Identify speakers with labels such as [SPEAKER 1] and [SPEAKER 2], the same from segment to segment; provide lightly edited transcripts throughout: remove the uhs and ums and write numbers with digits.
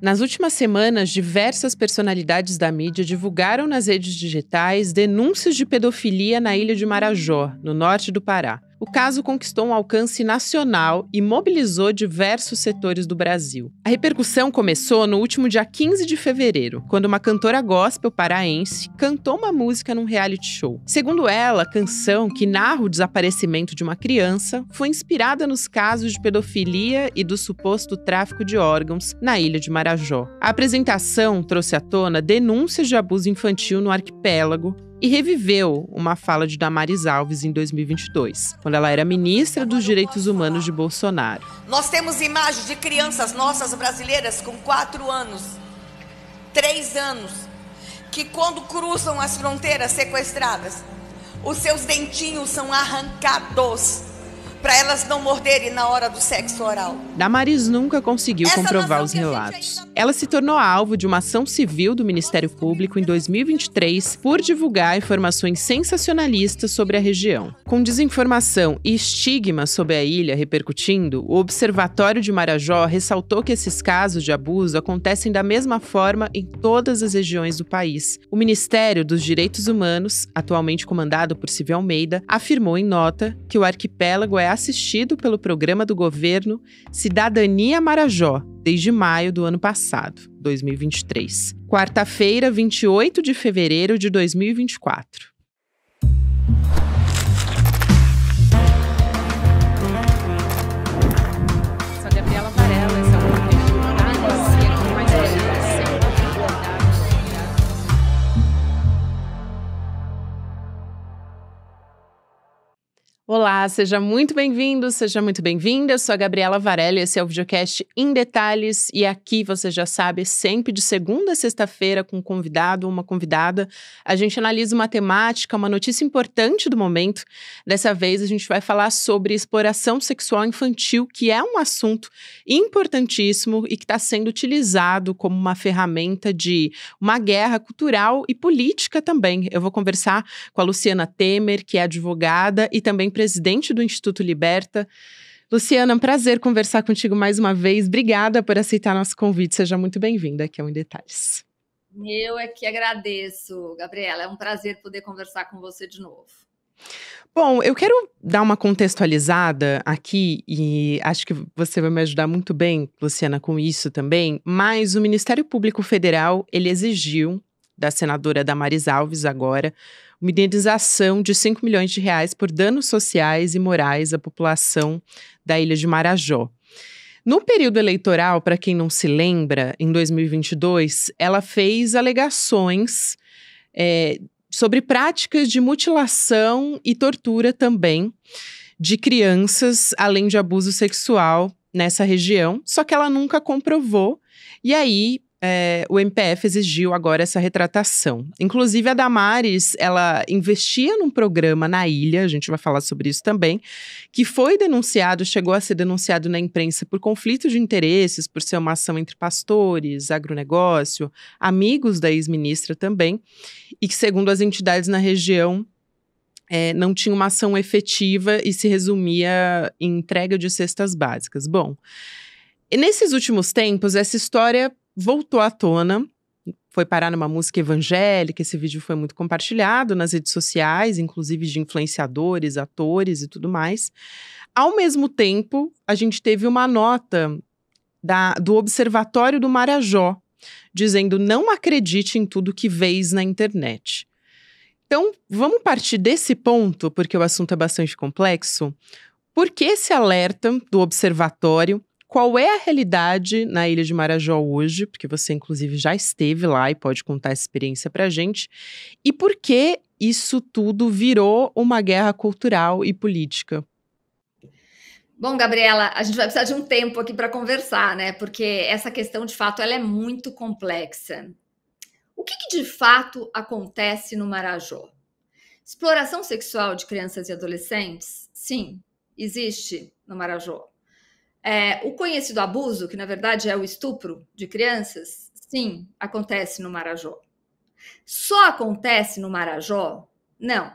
[SPEAKER 1] Nas últimas semanas, diversas personalidades da mídia divulgaram nas redes digitais denúncias de pedofilia na ilha de Marajó, no norte do Pará. O caso conquistou um alcance nacional e mobilizou diversos setores do Brasil. A repercussão começou no último dia 15 de fevereiro, quando uma cantora gospel paraense cantou uma música num reality show. Segundo ela, a canção, que narra o desaparecimento de uma criança, foi inspirada nos casos de pedofilia e do suposto tráfico de órgãos na ilha de Marajó. A apresentação trouxe à tona denúncias de abuso infantil no arquipélago e reviveu uma fala de Damares Alves em 2022, quando ela era ministra dos Direitos Humanos de Bolsonaro.
[SPEAKER 2] Nós temos imagens de crianças nossas brasileiras com 4 anos, 3 anos, que quando cruzam as fronteiras sequestradas, os seus dentinhos são arrancados para elas não morderem na hora do sexo oral.
[SPEAKER 1] Damares nunca conseguiu comprovar os relatos. Ela se tornou alvo de uma ação civil do Ministério Público em 2023 por divulgar informações sensacionalistas sobre a região. Com desinformação e estigma sobre a ilha repercutindo, o Observatório de Marajó ressaltou que esses casos de abuso acontecem da mesma forma em todas as regiões do país. O Ministério dos Direitos Humanos, atualmente comandado por Silvio Almeida, afirmou em nota que o arquipélago é assistido pelo programa do governo Cidadania Marajó, desde maio do ano passado, 2023. Quarta-feira, 28 de fevereiro de 2024. Sou a Gabriela Varela, esse é o podcast Indetalis, e aqui mais Olá, seja muito bem-vindo, seja muito bem-vinda. Eu sou a Gabriela Varela, esse é o videocast Em Detalhes e aqui, você já sabe, sempre de segunda a sexta-feira com um convidado ou uma convidada, a gente analisa uma temática, uma notícia importante do momento. Dessa vez a gente vai falar sobre exploração sexual infantil, que é um assunto importantíssimo e que está sendo utilizado como uma ferramenta de uma guerra cultural e política também. Eu vou conversar com a Luciana Temer, que é advogada e também presidente do Instituto Liberta. Luciana, é um prazer conversar contigo mais uma vez. Obrigada por aceitar nosso convite. Seja muito bem-vinda aqui ao Em Detalhes.
[SPEAKER 3] Eu é que agradeço, Gabriela. É um prazer poder conversar com você de novo.
[SPEAKER 1] Bom, eu quero dar uma contextualizada aqui e acho que você vai me ajudar muito bem, Luciana, com isso também, mas o Ministério Público Federal, ele exigiu da senadora Damares Alves agora uma indenização de R$5 milhões por danos sociais e morais à população da ilha de Marajó. No período eleitoral, para quem não se lembra, em 2022, ela fez alegações sobre práticas de mutilação e tortura também de crianças, além de abuso sexual nessa região, só que ela nunca comprovou, e aí o MPF exigiu agora essa retratação. Inclusive, a Damares, ela investia num programa na ilha, a gente vai falar sobre isso também, que foi denunciado, chegou a ser denunciado na imprensa por conflito de interesses, por ser uma ação entre pastores, agronegócio, amigos da ex-ministra também, e que, segundo as entidades na região, não tinha uma ação efetiva e se resumia em entrega de cestas básicas. Bom, nesses últimos tempos, essa história voltou à tona, foi parar numa música evangélica, esse vídeo foi muito compartilhado nas redes sociais, inclusive de influenciadores, atores e tudo mais. Ao mesmo tempo, a gente teve uma nota do Observatório do Marajó, dizendo não acredite em tudo que vês na internet. Então, vamos partir desse ponto, porque o assunto é bastante complexo. Por que esse alerta do Observatório? Qual é a realidade na ilha de Marajó hoje? Porque você, inclusive, já esteve lá e pode contar essa experiência pra gente. E por que isso tudo virou uma guerra cultural e política?
[SPEAKER 3] Bom, Gabriela, a gente vai precisar de um tempo aqui para conversar, né? Porque essa questão, de fato, ela é muito complexa. O que de fato acontece no Marajó? Exploração sexual de crianças e adolescentes? Sim, existe no Marajó. O conhecido abuso, que na verdade é o estupro de crianças, sim, acontece no Marajó. Só acontece no Marajó? Não.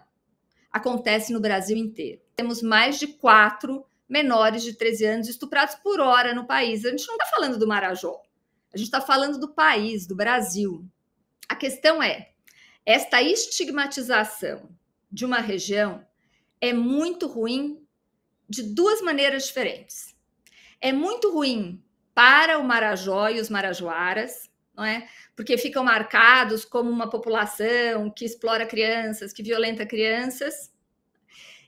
[SPEAKER 3] Acontece no Brasil inteiro. Temos mais de 4 menores de 13 anos estuprados por hora no país. A gente não está falando do Marajó. A gente está falando do país, do Brasil. A questão é, esta estigmatização de uma região é muito ruim de duas maneiras diferentes. É muito ruim para o Marajó e os marajoaras, não é? Porque ficam marcados como uma população que explora crianças, que violenta crianças.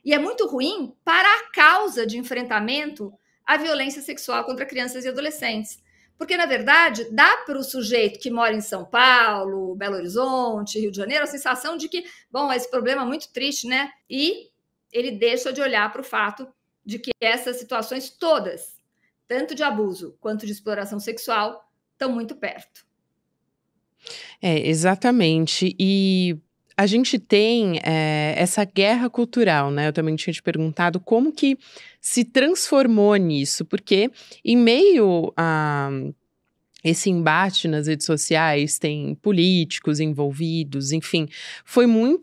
[SPEAKER 3] E é muito ruim para a causa de enfrentamento à violência sexual contra crianças e adolescentes. Porque, na verdade, dá para o sujeito que mora em São Paulo, Belo Horizonte, Rio de Janeiro, a sensação de que, bom, esse problema é muito triste, né? E ele deixa de olhar para o fato de que essas situações todas, tanto de abuso quanto de exploração sexual, estão muito perto.
[SPEAKER 1] Exatamente. E a gente tem essa guerra cultural, né? Eu também tinha te perguntado como que se transformou nisso, porque em meio a esse embate nas redes sociais, tem políticos envolvidos, enfim, foram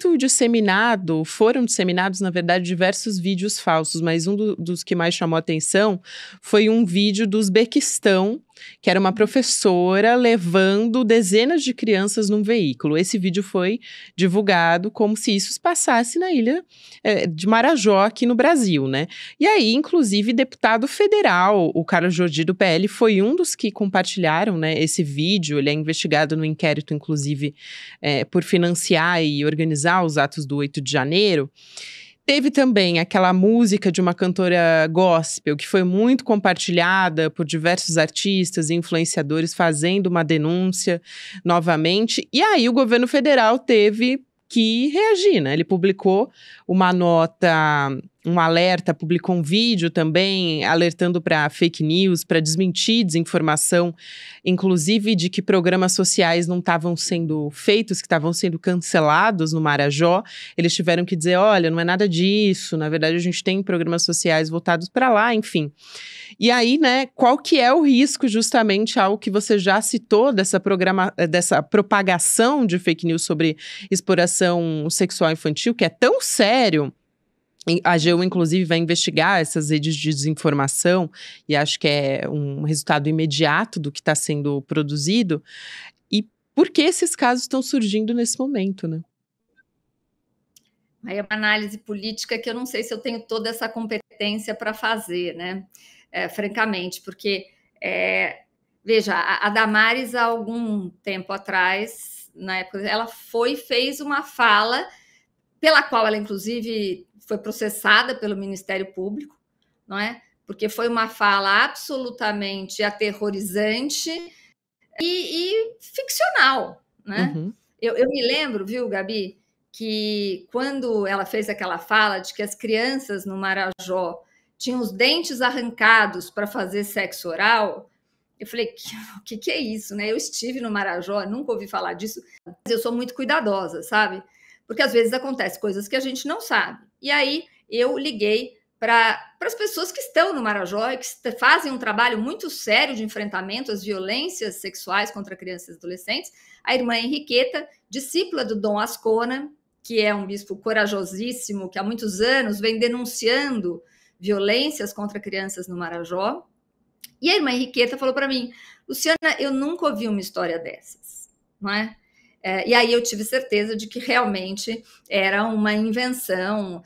[SPEAKER 1] disseminados, na verdade, diversos vídeos falsos, mas dos que mais chamou a atenção foi um vídeo do Uzbequistão, que era uma professora levando dezenas de crianças num veículo. Esse vídeo foi divulgado como se isso se passasse na ilha de Marajó, aqui no Brasil, né? E aí, inclusive, deputado federal, o Carlos Jordi, do PL, foi um dos que compartilharam, né, esse vídeo. Ele é investigado no inquérito, inclusive, por financiar e organizar os atos do 8 de janeiro. Teve também aquela música de uma cantora gospel que foi muito compartilhada por diversos artistas e influenciadores fazendo uma denúncia novamente. E aí o governo federal teve que reagir, né? Ele publicou uma nota, um alerta, publicou um vídeo também alertando para fake news, para desmentir desinformação, inclusive de que programas sociais não estavam sendo feitos, que estavam sendo cancelados no Marajó. Eles tiveram que dizer, olha, não é nada disso, na verdade a gente tem programas sociais voltados para lá, enfim. E aí, né, qual que é o risco justamente ao que você já citou dessa propagação de fake news sobre exploração sexual infantil, que é tão sério? A AGU, inclusive, vai investigar essas redes de desinformação e acho que é um resultado imediato do que está sendo produzido. E por que esses casos estão surgindo nesse momento, né?
[SPEAKER 3] Aí é uma análise política que eu não sei se eu tenho toda essa competência para fazer, né? Francamente, porque, veja, a Damares, há algum tempo atrás, na época, ela fez uma fala pela qual ela, inclusive, foi processada pelo Ministério Público, não é? Porque foi uma fala absolutamente aterrorizante e ficcional, né?
[SPEAKER 1] Uhum.
[SPEAKER 3] Eu me lembro, viu, Gabi, que quando ela fez aquela fala de que as crianças no Marajó tinham os dentes arrancados para fazer sexo oral, eu falei, o que é isso, né? Eu estive no Marajó, nunca ouvi falar disso, mas eu sou muito cuidadosa, sabe? Porque às vezes acontecem coisas que a gente não sabe. E aí eu liguei para as pessoas que estão no Marajó e que fazem um trabalho muito sério de enfrentamento às violências sexuais contra crianças e adolescentes, a irmã Henriqueta, discípula do Dom Ascona, que é um bispo corajosíssimo, que há muitos anos vem denunciando violências contra crianças no Marajó. E a irmã Henriqueta falou para mim, Luciana, eu nunca ouvi uma história dessas, não é? E aí eu tive certeza de que realmente era uma invenção,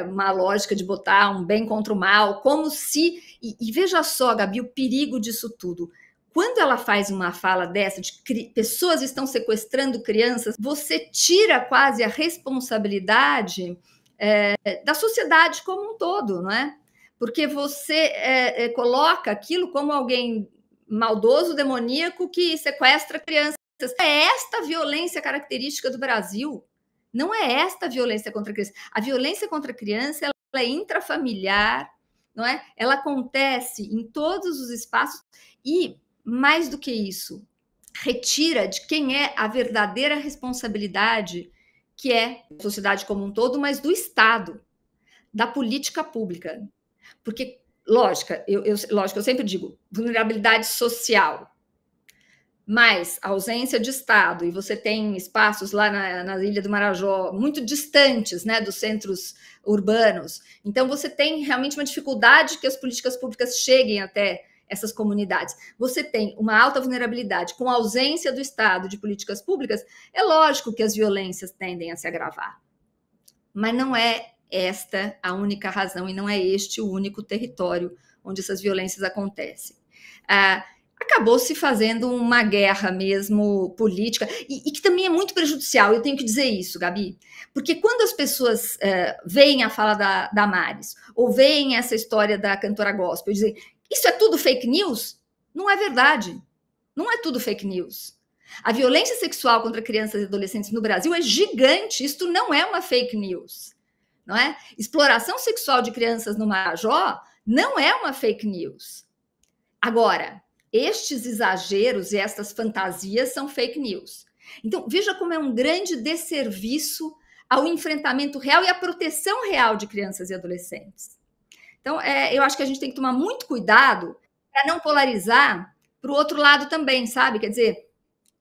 [SPEAKER 3] uma lógica de botar um bem contra o mal, como se... E veja só, Gabi, o perigo disso tudo. Quando ela faz uma fala dessa, de que pessoas estão sequestrando crianças, você tira quase a responsabilidade da sociedade como um todo, não é? Porque você coloca aquilo como alguém maldoso, demoníaco, que sequestra crianças. É esta violência característica do Brasil. Não é esta violência contra a criança. A violência contra a criança ela é intrafamiliar, não é? Ela acontece em todos os espaços e, mais do que isso, retira de quem é a verdadeira responsabilidade, que é a sociedade como um todo, mas do Estado, da política pública. Porque, lógico, eu sempre digo, vulnerabilidade social, mas a ausência de Estado, e você tem espaços lá na Ilha do Marajó muito distantes, né, dos centros urbanos, então você tem realmente uma dificuldade que as políticas públicas cheguem até essas comunidades, você tem uma alta vulnerabilidade com ausência do Estado de políticas públicas, é lógico que as violências tendem a se agravar. Mas não é esta a única razão e não é este o único território onde essas violências acontecem. Acabou se fazendo uma guerra mesmo política, e que também é muito prejudicial, eu tenho que dizer isso, Gabi, porque quando as pessoas veem a fala da Damares, ou veem essa história da cantora gospel, e dizem, isso é tudo fake news? Não é verdade, não é tudo fake news. A violência sexual contra crianças e adolescentes no Brasil é gigante, isto não é uma fake news, não é? Exploração sexual de crianças no Marajó não é uma fake news. Agora, estes exageros e estas fantasias são fake news. Então, veja como é um grande desserviço ao enfrentamento real e à proteção real de crianças e adolescentes. Então, eu acho que a gente tem que tomar muito cuidado para não polarizar para o outro lado também, sabe? Quer dizer,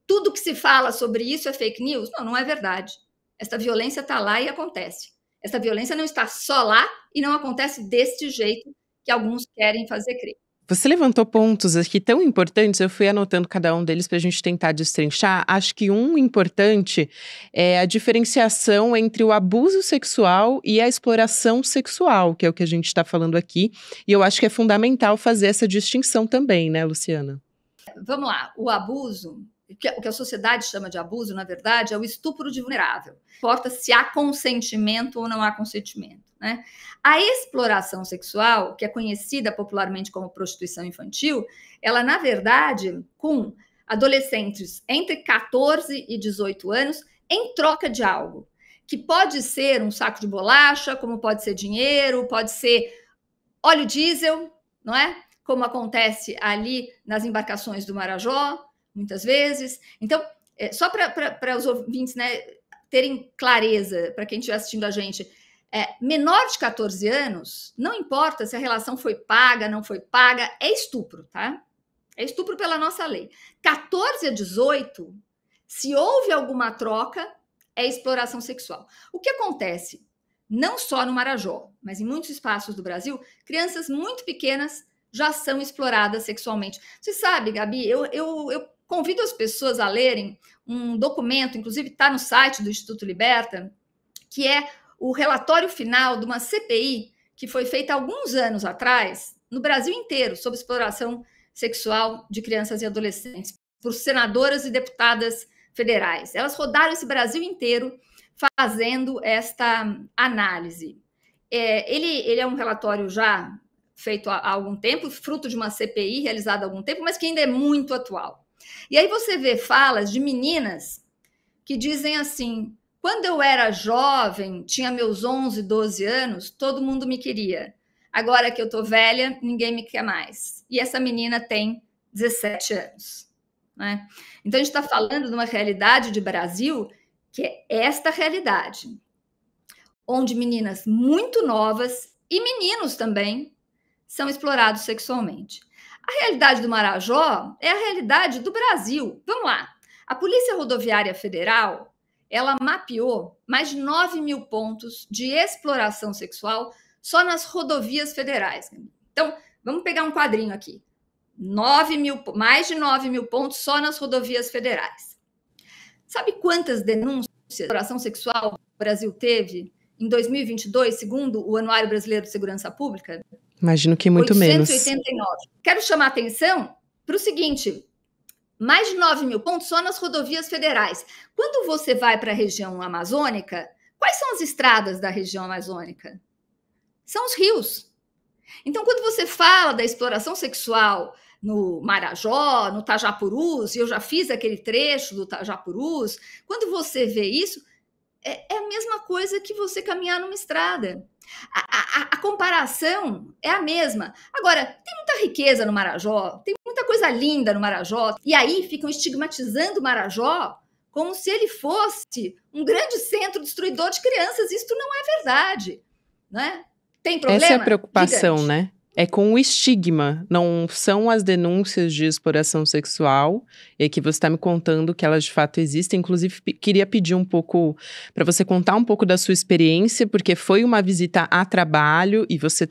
[SPEAKER 3] tudo que se fala sobre isso é fake news? Não, não é verdade. Esta violência está lá e acontece. Esta violência não está só lá e não acontece deste jeito que alguns querem fazer crer.
[SPEAKER 1] Você levantou pontos aqui tão importantes, eu fui anotando cada um deles para a gente tentar destrinchar. Acho que um importante é a diferenciação entre o abuso sexual e a exploração sexual, que é o que a gente está falando aqui. E eu acho que é fundamental fazer essa distinção também, né, Luciana?
[SPEAKER 3] Vamos lá, o abuso, o que a sociedade chama de abuso, na verdade, é o estupro de vulnerável. Importa se há consentimento ou não há consentimento, né? A exploração sexual, que é conhecida popularmente como prostituição infantil, ela, na verdade, com adolescentes entre 14 e 18 anos, em troca de algo, que pode ser um saco de bolacha, como pode ser dinheiro, pode ser óleo diesel, não é? Como acontece ali nas embarcações do Marajó, muitas vezes. Então, só para os ouvintes, né, terem clareza, para quem estiver assistindo a gente, menor de 14 anos, não importa se a relação foi paga, não foi paga, é estupro, tá? É estupro pela nossa lei. 14 a 18, se houve alguma troca, é exploração sexual. O que acontece, não só no Marajó, mas em muitos espaços do Brasil, crianças muito pequenas já são exploradas sexualmente. Você sabe, Gabi, eu convido as pessoas a lerem um documento, inclusive está no site do Instituto Liberta, que é o relatório final de uma CPI que foi feita há alguns anos atrás, no Brasil inteiro, sobre exploração sexual de crianças e adolescentes, por senadoras e deputadas federais. Elas rodaram esse Brasil inteiro fazendo esta análise. Ele é um relatório já feito há algum tempo, fruto de uma CPI realizada há algum tempo, mas que ainda é muito atual. E aí você vê falas de meninas que dizem assim: quando eu era jovem, tinha meus 11, 12 anos, todo mundo me queria. Agora que eu tô velha, ninguém me quer mais. E essa menina tem 17 anos. Né? Então, a gente está falando de uma realidade de Brasil que é esta realidade, onde meninas muito novas e meninos também são explorados sexualmente. A realidade do Marajó é a realidade do Brasil. Vamos lá. A Polícia Rodoviária Federal, ela mapeou mais de 9 mil pontos de exploração sexual só nas rodovias federais. Então, vamos pegar um quadrinho aqui. Mais de 9 mil pontos só nas rodovias federais. Sabe quantas denúncias de exploração sexual o Brasil teve em 2022, segundo o Anuário Brasileiro de Segurança Pública?
[SPEAKER 1] Imagino que muito
[SPEAKER 3] 889.
[SPEAKER 1] menos.
[SPEAKER 3] Quero chamar a atenção para o seguinte: mais de 9 mil pontos só nas rodovias federais. Quando você vai para a região amazônica, quais são as estradas da região amazônica? São os rios. Então, quando você fala da exploração sexual no Marajó, no Tajapurus, e eu já fiz aquele trecho do Tajapurus, quando você vê isso, é a mesma coisa que você caminhar numa estrada. A comparação é a mesma. Agora, tem muita riqueza no Marajó, tem muita coisa linda no Marajó, e aí ficam estigmatizando o Marajó como se ele fosse um grande centro destruidor de crianças. Isto não é verdade, né? Tem problema?
[SPEAKER 1] Essa é a preocupação,
[SPEAKER 3] gigante.
[SPEAKER 1] né? É com o estigma, não são as denúncias de exploração sexual, e que você está me contando que elas de fato existem. Inclusive, queria pedir um pouco para você contar um pouco da sua experiência, porque foi uma visita a trabalho e você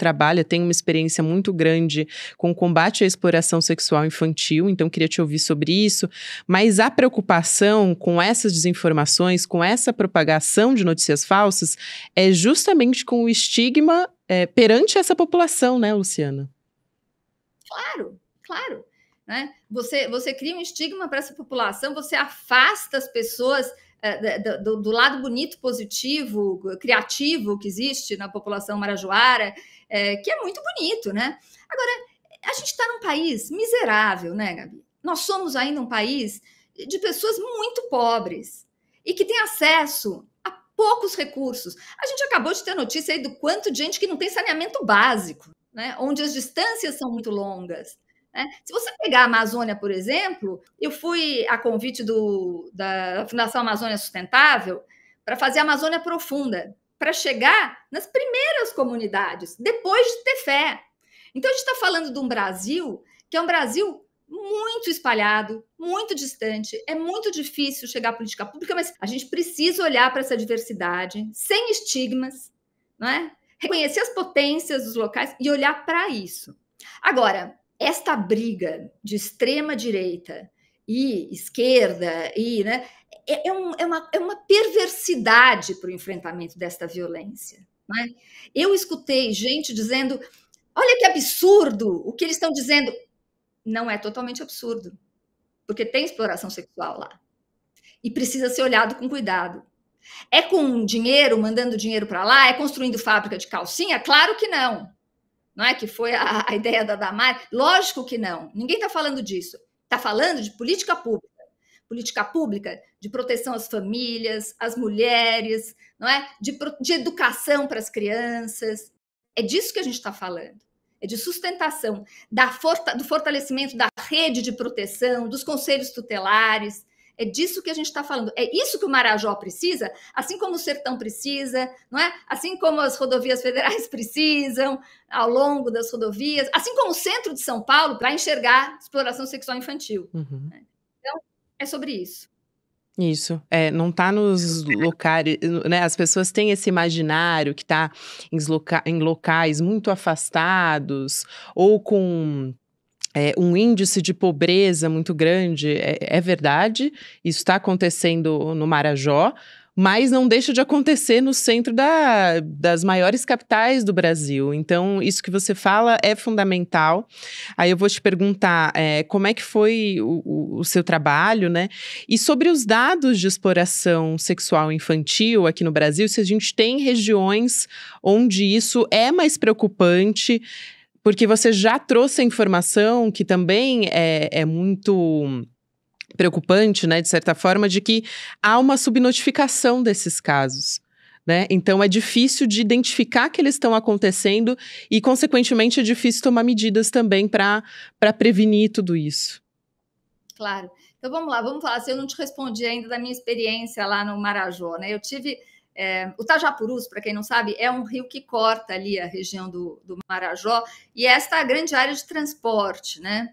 [SPEAKER 1] tem uma experiência muito grande com o combate à exploração sexual infantil, então queria te ouvir sobre isso. Mas a preocupação com essas desinformações, com essa propagação de notícias falsas, é justamente com o estigma perante essa população, né, Luciana?
[SPEAKER 3] Claro, claro. Né? Você cria um estigma para essa população, você afasta as pessoas do lado bonito, positivo, criativo que existe na população marajoara, que é muito bonito, né? Agora, a gente está num país miserável, né, Gabi? Nós somos ainda um país de pessoas muito pobres e que tem acesso a poucos recursos. A gente acabou de ter notícia aí do quanto de gente que não tem saneamento básico, né? Onde as distâncias são muito longas. Né? Se você pegar a Amazônia, por exemplo, eu fui a convite da Fundação Amazônia Sustentável para fazer a Amazônia Profunda, para chegar nas primeiras comunidades, depois de ter fé. Então, a gente está falando de um Brasil que é um Brasil muito espalhado, muito distante, é muito difícil chegar à política pública, mas a gente precisa olhar para essa diversidade, sem estigmas, não é? Reconhecer as potências dos locais e olhar para isso. Agora, esta briga de extrema direita e esquerda né, é uma perversidade para o enfrentamento desta violência. Não é? Eu escutei gente dizendo, olha que absurdo o que eles estão dizendo. Não é totalmente absurdo, porque tem exploração sexual lá. E precisa ser olhado com cuidado. É com dinheiro, mandando dinheiro para lá? É construindo fábrica de calcinha? Claro que não. Não é que foi a ideia da Damares? Lógico que não. Ninguém está falando disso. Está falando de política pública. Política pública de proteção às famílias, às mulheres, não é? De educação para as crianças. É disso que a gente está falando. É de sustentação, do fortalecimento da rede de proteção, dos conselhos tutelares. É disso que a gente está falando. É isso que o Marajó precisa, assim como o Sertão precisa, não é? Assim como as rodovias federais precisam, ao longo das rodovias, assim como o centro de São Paulo, para enxergar exploração sexual infantil.
[SPEAKER 1] Uhum.
[SPEAKER 3] Então, é sobre isso.
[SPEAKER 1] Isso, não está nos locais, né? As pessoas têm esse imaginário que está em locais muito afastados ou com um índice de pobreza muito grande. É verdade, isso está acontecendo no Marajó, mas não deixa de acontecer no centro das maiores capitais do Brasil. Então, isso que você fala é fundamental. Aí eu vou te perguntar como é que foi o seu trabalho, né? E sobre os dados de exploração sexual infantil aqui no Brasil, se a gente tem regiões onde isso é mais preocupante, porque você já trouxe a informação que também é muito preocupante, né, de certa forma, de que há uma subnotificação desses casos, né? Então é difícil de identificar que eles estão acontecendo e, consequentemente, é difícil tomar medidas também para prevenir tudo isso.
[SPEAKER 3] Claro. Então vamos lá, vamos falar. Se eu não te respondi ainda da minha experiência lá no Marajó, né? Eu tive o Tajapurus, para quem não sabe, é um rio que corta ali a região do Marajó, e esta é a grande área de transporte, né?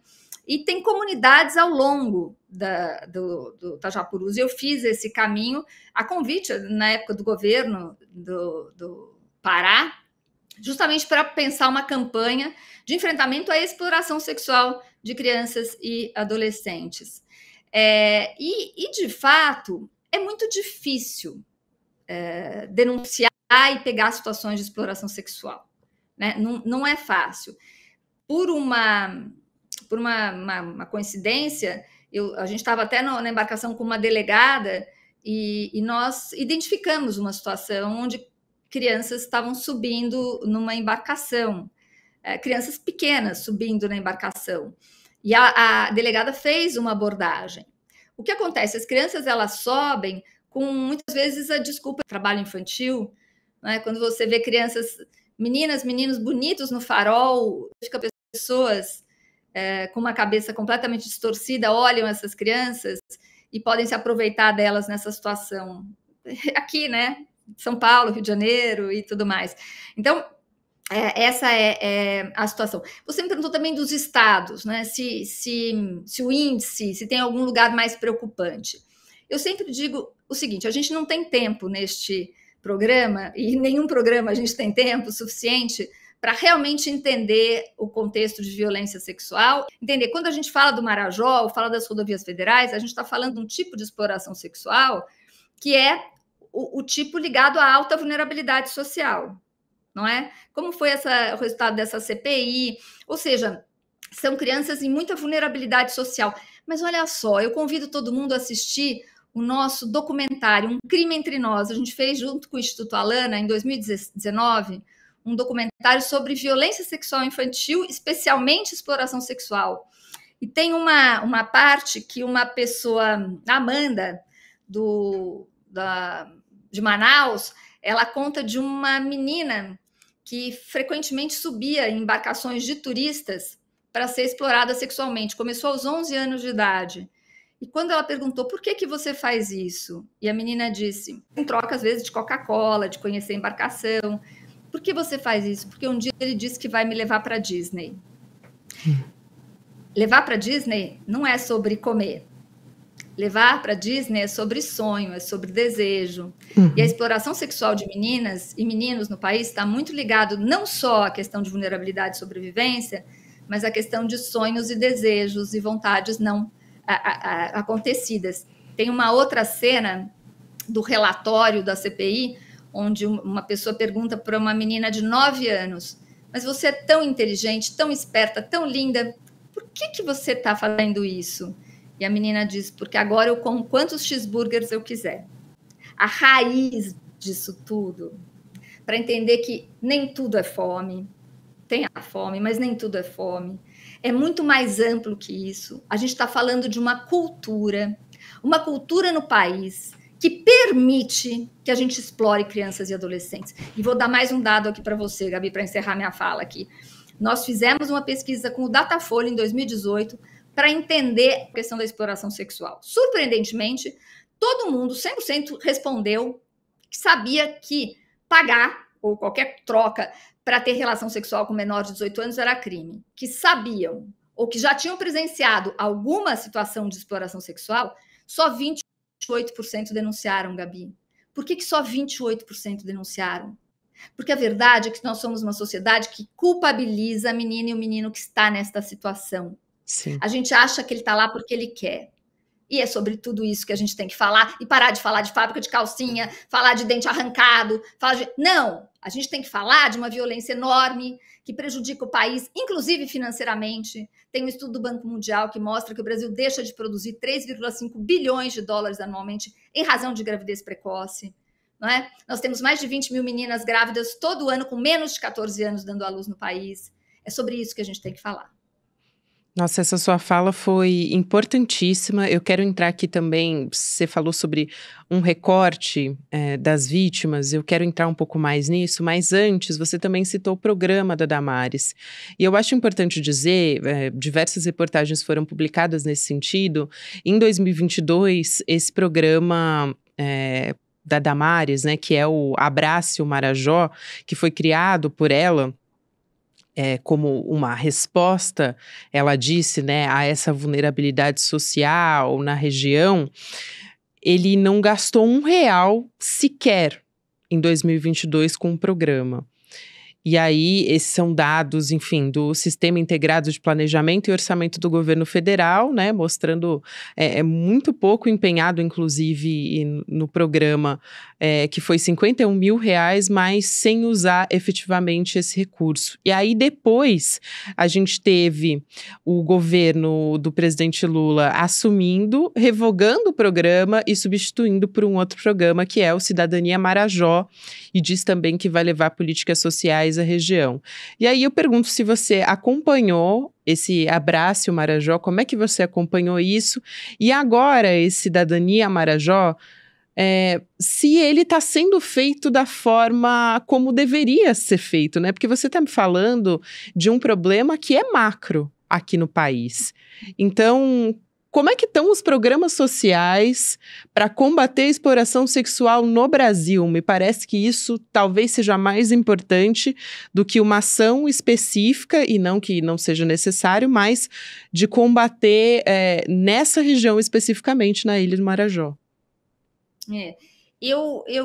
[SPEAKER 3] E tem comunidades ao longo do Tajapurus. Eu fiz esse caminho a convite na época do governo do Pará, justamente para pensar uma campanha de enfrentamento à exploração sexual de crianças e adolescentes. E de fato, é muito difícil denunciar e pegar situações de exploração sexual. Né? Não é fácil. Por uma coincidência, a gente estava até na embarcação com uma delegada e nós identificamos uma situação onde crianças estavam subindo numa embarcação, crianças pequenas subindo na embarcação. E a delegada fez uma abordagem. O que acontece? As crianças, elas sobem com, muitas vezes, a desculpa do trabalho infantil, né? Quando você vê crianças, meninos bonitos no farol, fica pessoas com uma cabeça completamente distorcida, olham essas crianças e podem se aproveitar delas nessa situação. Aqui, né? São Paulo, Rio de Janeiro e tudo mais. Então, Essa é a situação. Você me perguntou também dos estados, né? Se o índice, se tem algum lugar mais preocupante. Eu sempre digo o seguinte: a gente não tem tempo neste programa, e nenhum programa a gente tem tempo suficiente para realmente entender o contexto de violência sexual. Entender, quando a gente fala do Marajó, fala das rodovias federais, a gente está falando de um tipo de exploração sexual que é o tipo ligado à alta vulnerabilidade social. Não é? Como foi o resultado dessa CPI? Ou seja, são crianças em muita vulnerabilidade social. Mas olha só, eu convido todo mundo a assistir o nosso documentário, Um Crime Entre Nós. A gente fez junto com o Instituto Alana, em 2019, um documentário sobre violência sexual infantil, especialmente exploração sexual. E tem uma parte que uma pessoa, a Amanda, de Manaus, ela conta de uma menina que frequentemente subia em embarcações de turistas para ser explorada sexualmente. Começou aos 11 anos de idade. E quando ela perguntou, por que você faz isso? E a menina disse, em troca, às vezes, de Coca-Cola, de conhecer a embarcação. Por que você faz isso? Porque um dia ele disse que vai me levar para Disney. Levar para Disney não é sobre comer. Levar para Disney é sobre sonho, é sobre desejo. E a exploração sexual de meninas e meninos no país está muito ligado não só à questão de vulnerabilidade e sobrevivência, mas à questão de sonhos e desejos e vontades não acontecidas. Tem uma outra cena do relatório da CPI, onde uma pessoa pergunta para uma menina de 9 anos, mas você é tão inteligente, tão esperta, tão linda, por que você está fazendo isso? E a menina diz, porque agora eu como quantos cheeseburgers eu quiser. A raiz disso tudo, para entender que nem tudo é fome, tem a fome, mas nem tudo é fome. É muito mais amplo que isso. A gente está falando de uma cultura no país que permite que a gente explore crianças e adolescentes. E vou dar mais um dado aqui para você, Gabi, para encerrar minha fala aqui. Nós fizemos uma pesquisa com o Datafolha em 2018 para entender a questão da exploração sexual. Surpreendentemente, todo mundo, 100%, respondeu que sabia que pagar ou qualquer troca para ter relação sexual com menor de 18 anos era crime. Que sabiam ou que já tinham presenciado alguma situação de exploração sexual, só 28% denunciaram, Gabi. Por que só 28% denunciaram? Porque a verdade é que nós somos uma sociedade que culpabiliza a menina e o menino que está nesta situação.
[SPEAKER 1] Sim.
[SPEAKER 3] A gente acha que ele está lá porque ele quer. E é sobre tudo isso que a gente tem que falar e parar de falar de fábrica de calcinha, falar de dente arrancado, Não! A gente tem que falar de uma violência enorme que prejudica o país, inclusive financeiramente. Tem um estudo do Banco Mundial que mostra que o Brasil deixa de produzir 3,5 bilhões de dólares anualmente em razão de gravidez precoce. Não é? Nós temos mais de 20 mil meninas grávidas todo ano com menos de 14 anos dando à luz no país. É sobre isso que a gente tem que falar.
[SPEAKER 1] Nossa, essa sua fala foi importantíssima. Eu quero entrar aqui também, você falou sobre um recorte das vítimas, eu quero entrar um pouco mais nisso, mas antes você também citou o programa da Damares. E eu acho importante dizer, diversas reportagens foram publicadas nesse sentido. Em 2022, esse programa da Damares, né, que é o Abrace o Marajó, que foi criado por ela, como uma resposta, ela disse, né, a essa vulnerabilidade social na região, ele não gastou R$1 sequer em 2022 com o programa. E aí, esses são dados, enfim, do Sistema Integrado de Planejamento e Orçamento do Governo Federal, né, mostrando muito pouco empenhado, inclusive, no programa, que foi R$51 mil, mas sem usar efetivamente esse recurso. E aí, depois, a gente teve o governo do presidente Lula assumindo, revogando o programa e substituindo por um outro programa, que é o Cidadania Marajó, e diz também que vai levar políticas sociais à região. E aí eu pergunto se você acompanhou esse Abrace o Marajó, como é que você acompanhou isso? E agora, esse Cidadania Marajó, se ele está sendo feito da forma como deveria ser feito, né? Porque você está me falando de um problema que é macro aqui no país. Então, como é que estão os programas sociais para combater a exploração sexual no Brasil? Me parece que isso talvez seja mais importante do que uma ação específica, e não que não seja necessário, mas de combater nessa região especificamente, na Ilha do Marajó.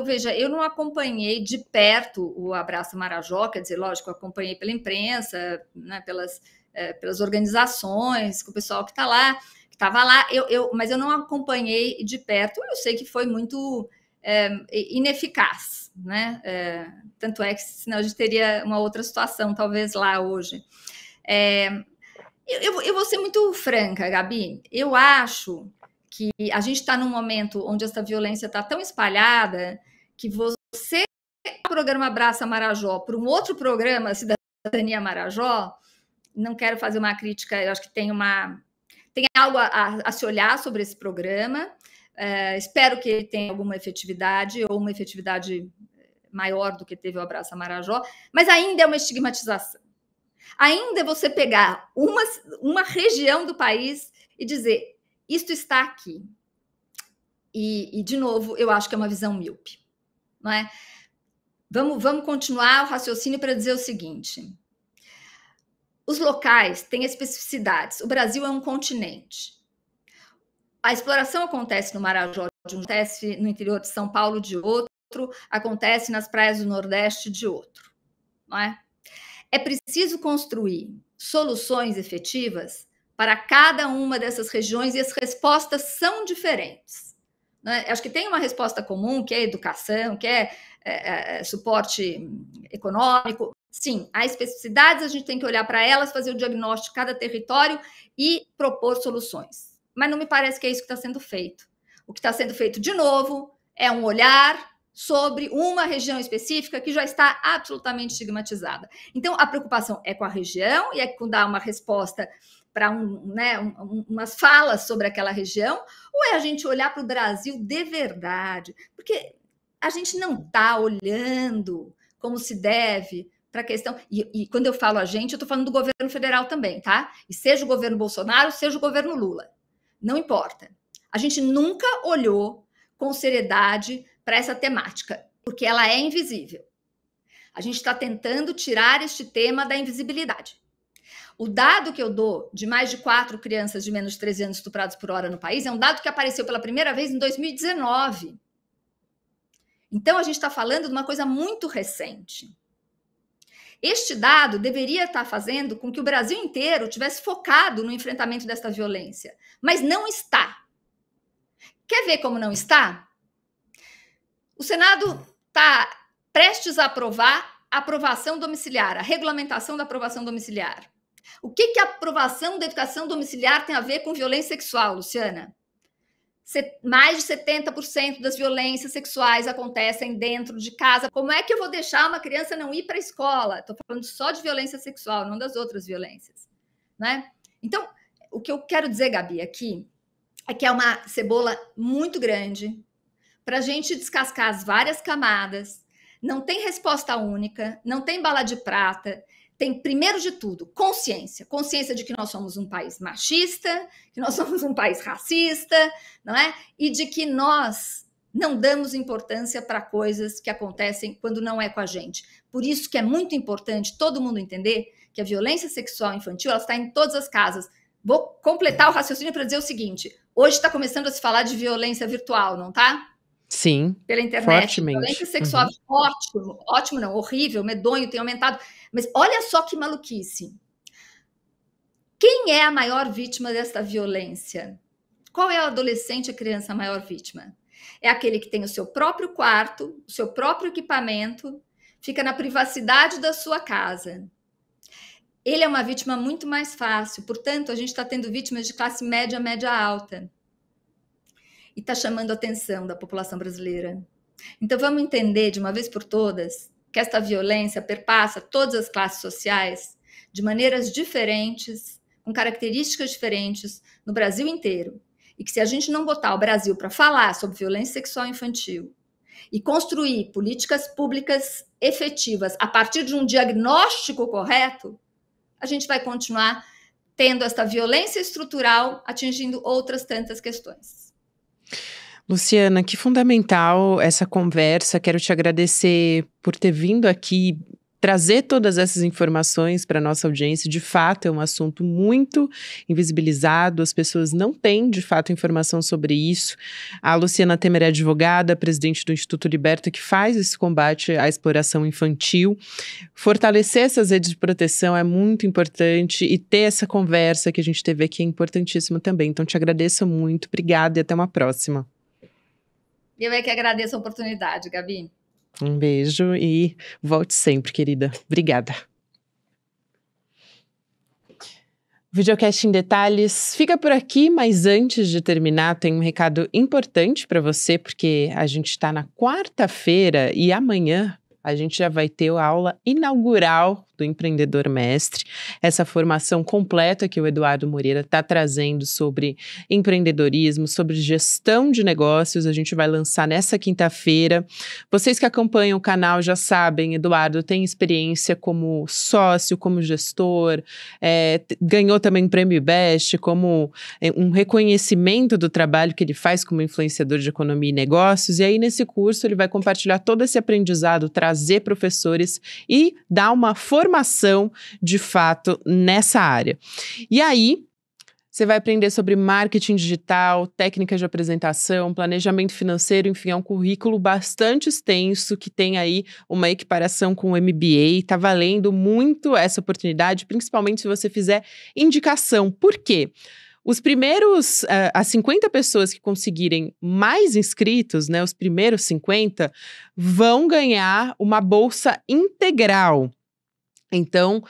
[SPEAKER 3] Veja, eu não acompanhei de perto o Abraça Marajó, quer dizer, lógico, eu acompanhei pela imprensa, né, pelas organizações, com o pessoal que está lá, que estava lá, mas eu não acompanhei de perto. Eu sei que foi muito ineficaz, né? Tanto é que senão a gente teria uma outra situação, talvez lá hoje. Eu vou ser muito franca, Gabi. Eu acho que a gente está num momento onde essa violência está tão espalhada que você, o programa Abraça Marajó, por um outro programa, Cidadania Marajó, não quero fazer uma crítica, eu acho que tem algo a se olhar sobre esse programa. Espero que ele tenha alguma efetividade, ou uma efetividade maior do que teve o Abraça Marajó, mas ainda é uma estigmatização. Ainda é você pegar uma região do país e dizer, isto está aqui. E, de novo, eu acho que é uma visão míope. Não é? Vamos continuar o raciocínio para dizer o seguinte. Os locais têm especificidades. O Brasil é um continente. A exploração acontece no Marajó, acontece no interior de São Paulo de outro, acontece nas praias do Nordeste de outro. Não é? É preciso construir soluções efetivas para cada uma dessas regiões e as respostas são diferentes. Né? Acho que tem uma resposta comum, que é educação, que é suporte econômico. Sim, há especificidades, a gente tem que olhar para elas, fazer o diagnóstico de cada território e propor soluções. Mas não me parece que é isso que está sendo feito. O que está sendo feito, de novo, é um olhar sobre uma região específica que já está absolutamente estigmatizada. Então, a preocupação é com a região e é com dar uma resposta para umas falas sobre aquela região, ou é a gente olhar para o Brasil de verdade? Porque a gente não está olhando como se deve para a questão... E quando eu falo a gente, eu estou falando do governo federal também, tá? E seja o governo Bolsonaro, seja o governo Lula. Não importa. A gente nunca olhou com seriedade para essa temática, porque ela é invisível. A gente está tentando tirar este tema da invisibilidade. O dado que eu dou de mais de 4 crianças de menos de 13 anos estupradas por hora no país é um dado que apareceu pela primeira vez em 2019. Então, a gente está falando de uma coisa muito recente. Este dado deveria estar fazendo com que o Brasil inteiro tivesse focado no enfrentamento desta violência, mas não está. Quer ver como não está? O Senado está prestes a aprovar a aprovação domiciliar, a regulamentação da aprovação domiciliar. O que a aprovação da educação domiciliar tem a ver com violência sexual, Luciana? Mais de 70% das violências sexuais acontecem dentro de casa. Como é que eu vou deixar uma criança não ir para a escola? Estou falando só de violência sexual, não das outras violências. Né? Então, o que eu quero dizer, Gabi, aqui, é que é uma cebola muito grande para a gente descascar as várias camadas. Não tem resposta única, não tem bala de prata. Tem, primeiro de tudo, consciência. Consciência de que nós somos um país machista, que nós somos um país racista, não é? E de que nós não damos importância para coisas que acontecem quando não é com a gente. Por isso que é muito importante todo mundo entender que a violência sexual infantil ela está em todas as casas. Vou completar o raciocínio para dizer o seguinte. Hoje está começando a se falar de violência virtual, não tá?
[SPEAKER 1] Sim,
[SPEAKER 3] pela internet.
[SPEAKER 1] Fortemente.
[SPEAKER 3] Violência sexual, ótimo não, horrível, medonho, tem aumentado. Mas olha só que maluquice. Quem é a maior vítima desta violência? Qual é o adolescente, a criança, a maior vítima? É aquele que tem o seu próprio quarto, o seu próprio equipamento, fica na privacidade da sua casa. Ele é uma vítima muito mais fácil. Portanto, a gente está tendo vítimas de classe média, média alta. E está chamando a atenção da população brasileira. Então, vamos entender de uma vez por todas que esta violência perpassa todas as classes sociais de maneiras diferentes, com características diferentes no Brasil inteiro. E que se a gente não botar o Brasil para falar sobre violência sexual infantil e construir políticas públicas efetivas a partir de um diagnóstico correto, a gente vai continuar tendo esta violência estrutural atingindo outras tantas questões.
[SPEAKER 1] Luciana, que fundamental essa conversa. Quero te agradecer por ter vindo aqui trazer todas essas informações para a nossa audiência. De fato, é um assunto muito invisibilizado, as pessoas não têm, de fato, informação sobre isso. A Luciana Temer é advogada, presidente do Instituto Liberta, que faz esse combate à exploração infantil. Fortalecer essas redes de proteção é muito importante e ter essa conversa que a gente teve aqui é importantíssimo também. Então, te agradeço muito, obrigada e até uma próxima.
[SPEAKER 3] Eu é que agradeço a oportunidade, Gabi.
[SPEAKER 1] Um beijo e volte sempre, querida. Obrigada. Videocast em detalhes fica por aqui, mas antes de terminar, tem um recado importante para você, porque a gente está na quarta-feira e amanhã a gente já vai ter a aula inaugural do Empreendedor Mestre, essa formação completa que o Eduardo Moreira está trazendo sobre empreendedorismo, sobre gestão de negócios. A gente vai lançar nessa quinta-feira. Vocês que acompanham o canal já sabem, Eduardo tem experiência como sócio, como gestor, ganhou também o Prêmio Best, como um reconhecimento do trabalho que ele faz como influenciador de economia e negócios. E aí, nesse curso, ele vai compartilhar todo esse aprendizado, trazer professores e dar uma formação de fato nessa área. E aí, você vai aprender sobre marketing digital, técnicas de apresentação, planejamento financeiro, enfim, é um currículo bastante extenso que tem aí uma equiparação com o MBA. Está valendo muito essa oportunidade, principalmente se você fizer indicação. Por quê? Os primeiros, as 50 pessoas que conseguirem mais inscritos, né, os primeiros 50, vão ganhar uma bolsa integral. Então,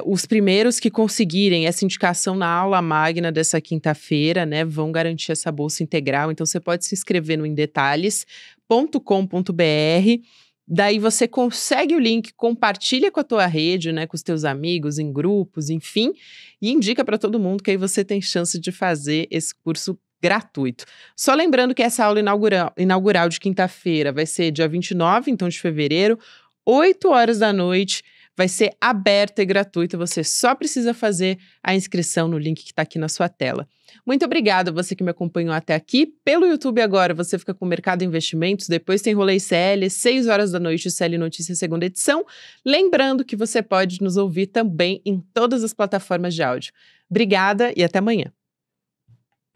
[SPEAKER 1] os primeiros que conseguirem essa indicação na aula magna dessa quinta-feira, né, vão garantir essa bolsa integral. Então, você pode se inscrever no indetalhes.com.br. Daí você consegue o link, compartilha com a tua rede, né, com os teus amigos, em grupos, enfim, e indica para todo mundo que aí você tem chance de fazer esse curso gratuito. Só lembrando que essa aula inaugural de quinta-feira vai ser dia 29, então, de fevereiro, 8 horas da noite. Vai ser aberta e gratuita, você só precisa fazer a inscrição no link que está aqui na sua tela. Muito obrigada a você que me acompanhou até aqui. Pelo YouTube agora você fica com o Mercado Investimentos, depois tem Rolê CL, 6 horas da noite, CL Notícias, segunda edição. Lembrando que você pode nos ouvir também em todas as plataformas de áudio. Obrigada e até amanhã.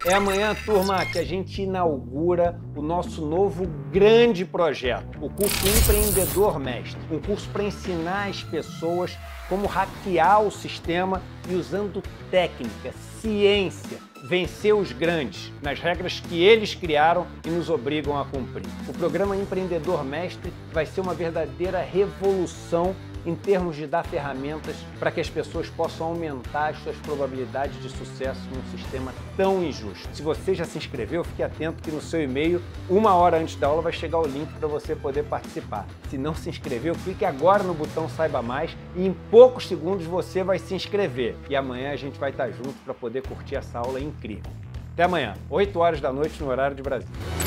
[SPEAKER 4] É amanhã, turma, que a gente inaugura o nosso novo grande projeto, o curso Empreendedor Mestre. Um curso para ensinar as pessoas como hackear o sistema e, usando técnica, ciência, vencer os grandes nas regras que eles criaram e nos obrigam a cumprir. O programa Empreendedor Mestre vai ser uma verdadeira revolução em termos de dar ferramentas para que as pessoas possam aumentar as suas probabilidades de sucesso num sistema tão injusto. Se você já se inscreveu, fique atento que no seu e-mail, 1 hora antes da aula, vai chegar o link para você poder participar. Se não se inscreveu, clique agora no botão Saiba Mais e em poucos segundos você vai se inscrever. E amanhã a gente vai estar junto para poder curtir essa aula incrível. Até amanhã, 8 horas da noite no horário de Brasília.